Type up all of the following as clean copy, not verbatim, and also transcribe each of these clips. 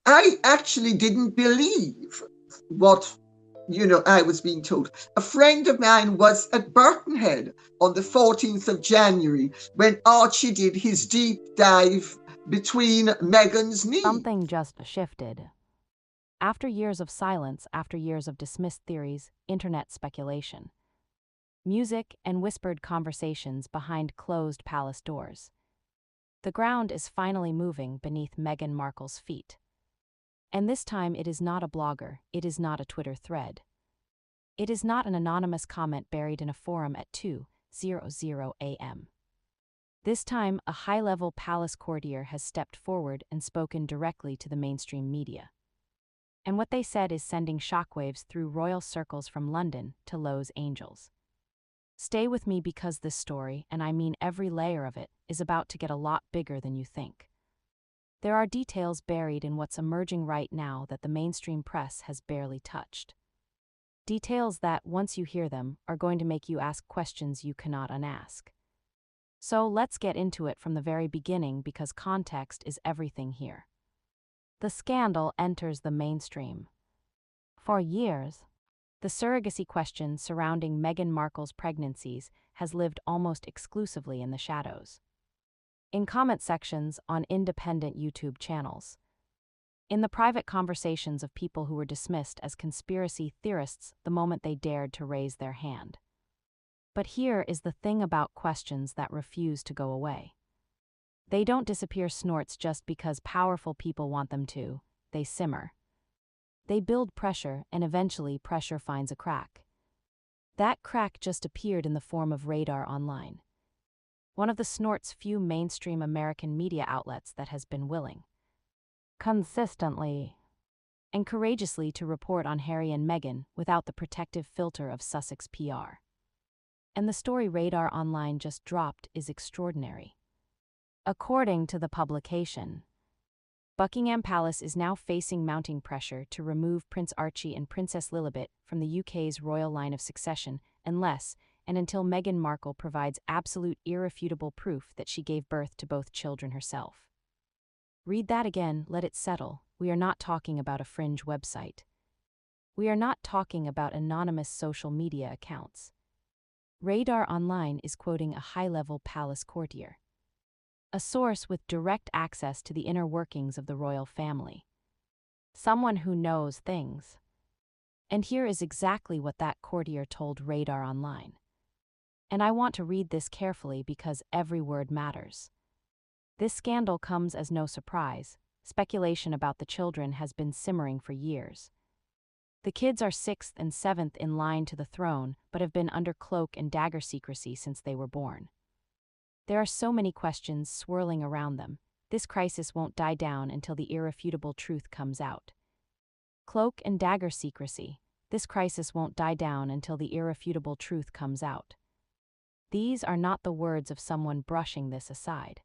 I actually didn't believe what I was being told. A friend of mine was at Birkenhead on the 14th of January when Archie did his deep dive between Meghan's knees. Something just shifted. After years of silence, after years of dismissed theories, internet speculation, music, and whispered conversations behind closed palace doors, the ground is finally moving beneath Meghan Markle's feet. And this time it is not a blogger, it is not a Twitter thread. It is not an anonymous comment buried in a forum at 2:00 a.m. This time, a high-level palace courtier has stepped forward and spoken directly to the mainstream media. And what they said is sending shockwaves through royal circles from London to Los Angeles. Stay with me because this story, and I mean every layer of it, is about to get a lot bigger than you think. There are details buried in what's emerging right now that the mainstream press has barely touched. Details that, once you hear them, are going to make you ask questions you cannot unask. So let's get into it from the very beginning because context is everything here. The scandal enters the mainstream. For years, the surrogacy question surrounding Meghan Markle's pregnancies has lived almost exclusively in the shadows. In comment sections on independent YouTube channels, in the private conversations of people who were dismissed as conspiracy theorists the moment they dared to raise their hand. But here is the thing about questions that refuse to go away. They don't disappear snorts just because powerful people want them to, they simmer. They build pressure, and eventually pressure finds a crack. That crack just appeared in the form of Radar Online, one of the snort's few mainstream American media outlets that has been willing, consistently, and courageously to report on Harry and Meghan without the protective filter of Sussex PR. And the story Radar Online just dropped is extraordinary. According to the publication, Buckingham Palace is now facing mounting pressure to remove Prince Archie and Princess Lilibet from the UK's royal line of succession unless and until Meghan Markle provides absolute irrefutable proof that she gave birth to both children herself. Read that again, let it settle. We are not talking about a fringe website. We are not talking about anonymous social media accounts. Radar Online is quoting a high-level palace courtier, a source with direct access to the inner workings of the royal family. Someone who knows things. And here is exactly what that courtier told Radar Online. And I want to read this carefully because every word matters. This scandal comes as no surprise. Speculation about the children has been simmering for years. The kids are sixth and seventh in line to the throne, but have been under cloak and dagger secrecy since they were born. There are so many questions swirling around them. This crisis won't die down until the irrefutable truth comes out. Cloak and dagger secrecy. This crisis won't die down until the irrefutable truth comes out. These are not the words of someone brushing this aside.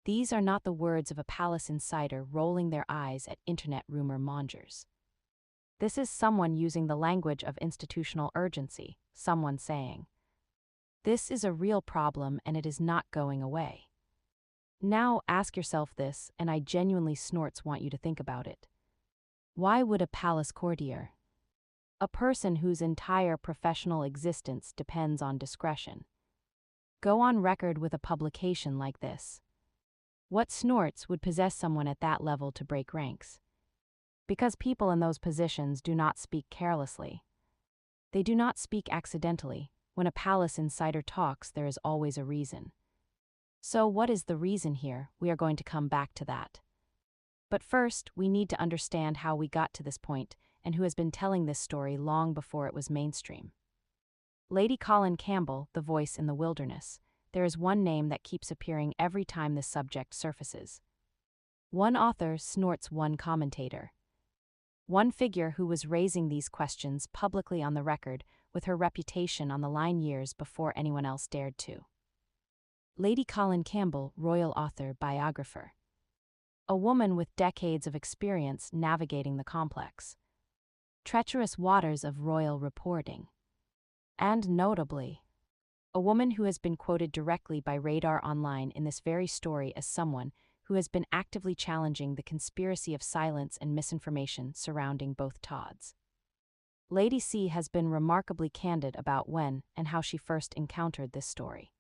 These are not the words of a palace insider rolling their eyes at internet rumor mongers. This is someone using the language of institutional urgency, someone saying, "This is a real problem and it is not going away." Now ask yourself this, and I genuinely snorts want you to think about it. Why would a palace courtier, a person whose entire professional existence depends on discretion, go on record with a publication like this? What snorts would possess someone at that level to break ranks? Because people in those positions do not speak carelessly. They do not speak accidentally. When a palace insider talks, there is always a reason. So what is the reason here? We are going to come back to that. But first, we need to understand how we got to this point and who has been telling this story long before it was mainstream. Lady Colin Campbell, the voice in the wilderness. There is one name that keeps appearing every time this subject surfaces. One author snorts one commentator. One figure who was raising these questions publicly on the record with her reputation on the line years before anyone else dared to. Lady Colin Campbell, royal author, biographer. A woman with decades of experience navigating the complex, treacherous waters of royal reporting. And notably, a woman who has been quoted directly by Radar Online in this very story as someone who has been actively challenging the conspiracy of silence and misinformation surrounding both Todds. Lady C has been remarkably candid about when and how she first encountered this story.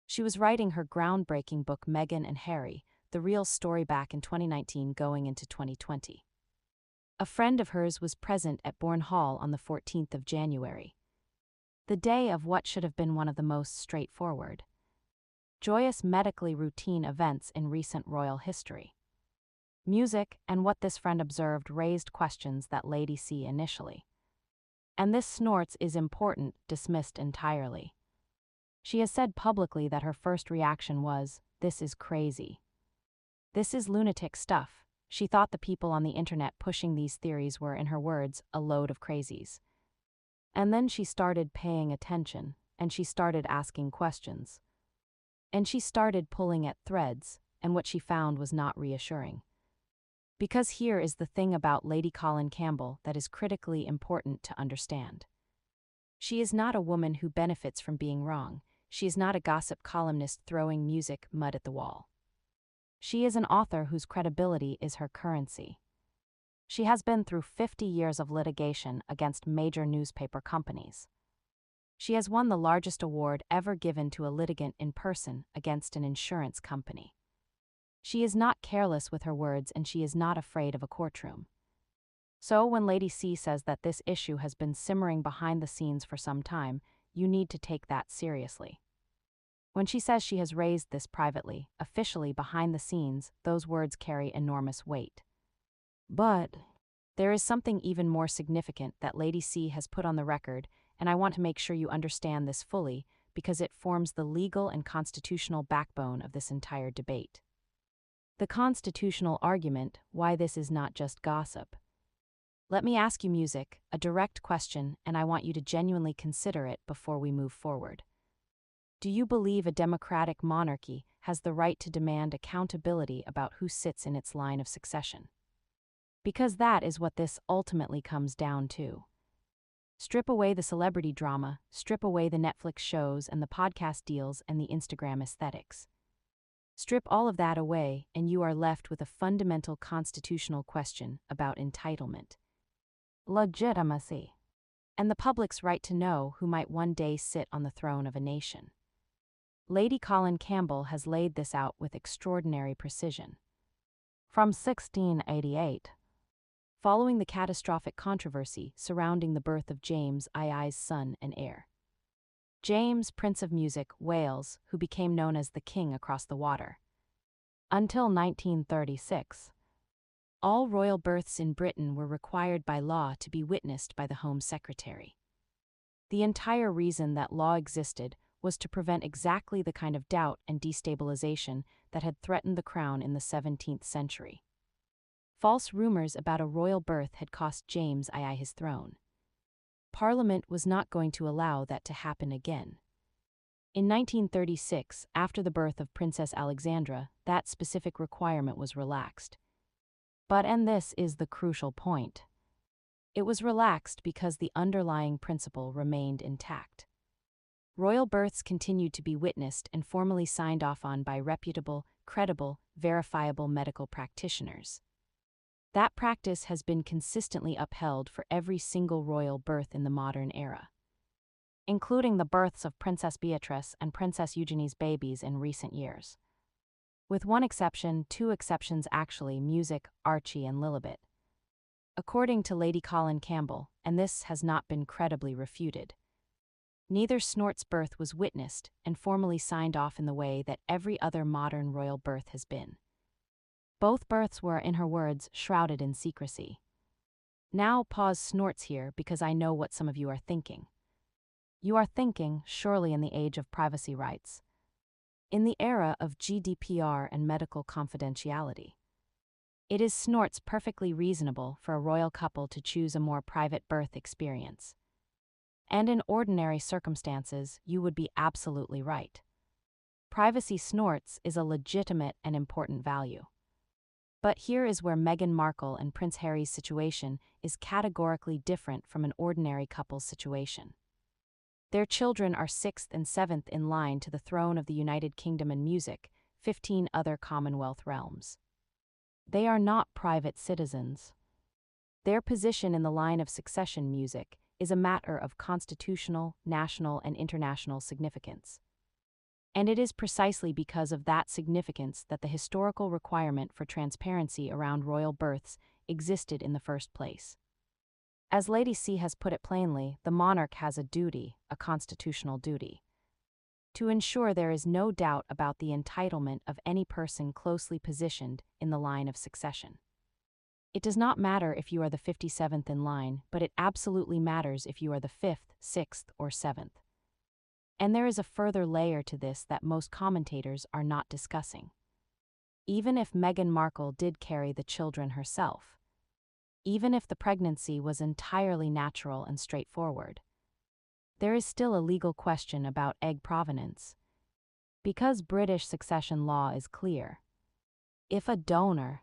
She was writing her groundbreaking book Meghan and Harry, the real story back in 2019 going into 2020. A friend of hers was present at Bourne Hall on the 14th of January, the day of what should have been one of the most straightforward, joyous medically routine events in recent royal history. Music and what this friend observed raised questions that Lady C initially. And this snorts is important, dismissed entirely. She has said publicly that her first reaction was, "This is crazy. This is lunatic stuff." She thought the people on the internet pushing these theories were, in her words, a load of crazies. And then she started paying attention, and she started asking questions. And she started pulling at threads, and what she found was not reassuring. Because here is the thing about Lady Colin Campbell that is critically important to understand. She is not a woman who benefits from being wrong. She is not a gossip columnist throwing music mud at the wall. She is an author whose credibility is her currency. She has been through 50 years of litigation against major newspaper companies. She has won the largest award ever given to a litigant in person against an insurance company. She is not careless with her words, and she is not afraid of a courtroom. So when Lady C says that this issue has been simmering behind the scenes for some time, you need to take that seriously. When she says she has raised this privately, officially behind the scenes, those words carry enormous weight. But there is something even more significant that Lady C has put on the record, and I want to make sure you understand this fully because it forms the legal and constitutional backbone of this entire debate. The constitutional argument why this is not just gossip. Let me ask you, Music, a direct question, and I want you to genuinely consider it before we move forward. Do you believe a democratic monarchy has the right to demand accountability about who sits in its line of succession? Because that is what this ultimately comes down to. Strip away the celebrity drama, strip away the Netflix shows and the podcast deals and the Instagram aesthetics. Strip all of that away, and you are left with a fundamental constitutional question about entitlement, legitimacy, and the public's right to know who might one day sit on the throne of a nation. Lady Colin Campbell has laid this out with extraordinary precision. From 1688, following the catastrophic controversy surrounding the birth of James II's son and heir. James, Prince of Music, Wales, who became known as the King across the water. Until 1936, all royal births in Britain were required by law to be witnessed by the Home Secretary. The entire reason that law existed was to prevent exactly the kind of doubt and destabilization that had threatened the crown in the 17th century. False rumors about a royal birth had cost James II his throne. Parliament was not going to allow that to happen again. In 1936, after the birth of Princess Alexandra, that specific requirement was relaxed. And this is the crucial point. It was relaxed because the underlying principle remained intact. Royal births continued to be witnessed and formally signed off on by reputable, credible, verifiable medical practitioners. That practice has been consistently upheld for every single royal birth in the modern era, including the births of Princess Beatrice and Princess Eugenie's babies in recent years. With one exception, two exceptions actually, Music, Archie, and Lilibet. According to Lady Colin Campbell, and this has not been credibly refuted, neither Snort's birth was witnessed and formally signed off in the way that every other modern royal birth has been. Both births were, in her words, shrouded in secrecy. Now pause Snorts here because I know what some of you are thinking. You are thinking, surely in the age of privacy rights, in the era of GDPR and medical confidentiality, it is Snorts perfectly reasonable for a royal couple to choose a more private birth experience. And in ordinary circumstances, you would be absolutely right. Privacy Snorts is a legitimate and important value. But here is where Meghan Markle and Prince Harry's situation is categorically different from an ordinary couple's situation. Their children are 6th and 7th in line to the throne of the United Kingdom in music, 15 other Commonwealth realms. They are not private citizens. Their position in the line of succession music is a matter of constitutional, national, and international significance. And it is precisely because of that significance that the historical requirement for transparency around royal births existed in the first place. As Lady C has put it plainly, the monarch has a duty, a constitutional duty, to ensure there is no doubt about the entitlement of any person closely positioned in the line of succession. It does not matter if you are the 57th in line, but it absolutely matters if you are the 5th, 6th, or 7th. And there is a further layer to this that most commentators are not discussing. Even if Meghan Markle did carry the children herself, even if the pregnancy was entirely natural and straightforward, there is still a legal question about egg provenance. Because British succession law is clear. If a donor,